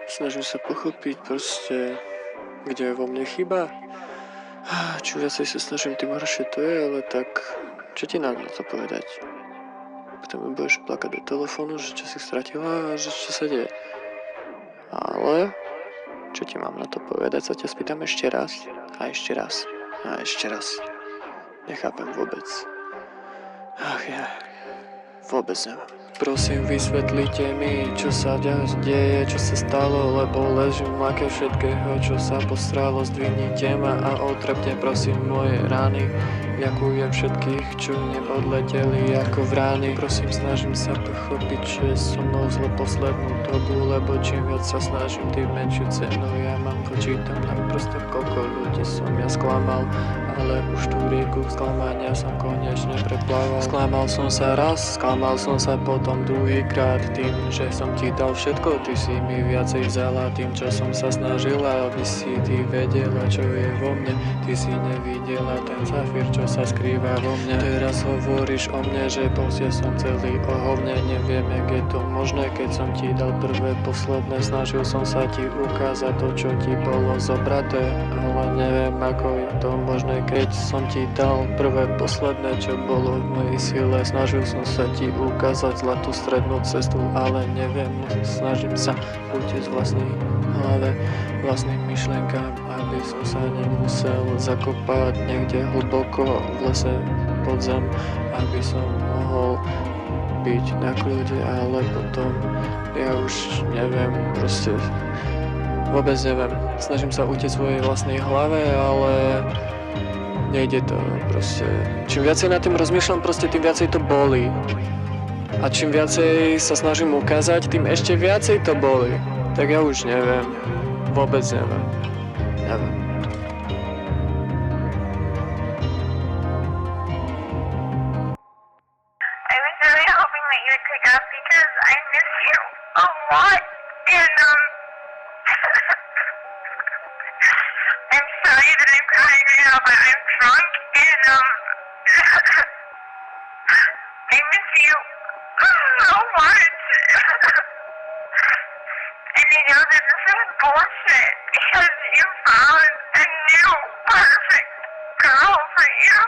Snažím sa pochopiť proste, kde je vo mne chyba. Čím viacej sa snažím, tým horšie to je, ale tak čo ti nám na to povedať? Potom mi budeš plakať do telefónu, že čo si stratila a že čo sa deje. Ale čo ti mám na to povedať, sa ťa spýtam ešte raz a ešte raz a ešte raz. Nechápem vôbec. Ach ja, vôbec neviem. Prosím, vysvetlite mi, čo sa deje, čo sa stalo, lebo ležím v mlake všetkého, čo sa postralo. Zdvihnite ma a otrepte, prosím, moje rány. Ďakujem všetkých, čo nepodleteli ako vrány. Prosím, snažím sa pochopiť, čo je so mnou zle poslednú dobu, lebo čím viac sa snažím, tým menšiu cenu ja mám. Počítam len proste, koľko ľudí som ja sklamal, ale už tú rieku sklamania som konečne preplával. Sklamal som sa raz, sklamal som sa potom druhýkrát tým, že som ti dal všetko, ty si mi viacej vzala tým, čo som sa snažila, aby si ty vedela, čo je vo mne. Ty si nevidela ten zafír, čo sa skrýva vo mne. Teraz hovoríš o mne, že proste som celý o hovne. Neviem, jak je to možné, keď som ti dal prvé, posledné. Snažil som sa ti ukázať to, čo ti bolo zobraté, ale neviem, ako je to možné, keď som ti dal prvé, posledné, čo bolo v mojej sile. Snažil som sa ti ukázať zlatú strednú cestu, ale neviem, snažím sa utiecť vlastnej hlave, vlastným myšlenkám, aby som sa nemusel zakopať niekde hlboko v lese pod zem, aby som mohol byť na kľude, ale potom ja už neviem, proste vôbec neviem. Snažím sa utiecť svojej vlastnej hlave, ale nejde to proste. Čím viacej nad tým rozmýšľam, proste tým viacej to bolí. A čím viacej sa snažím ukázať, tým ešte viacej to bolí. Tak ja už neviem. Vôbec neviem. Neviem. I was really hoping that you would pick up because I miss you a lot, and I'm sorry that I'm crying right now, but I'm drunk, and I miss you so much. And I know that this is bullshit because you found a new perfect girl for you.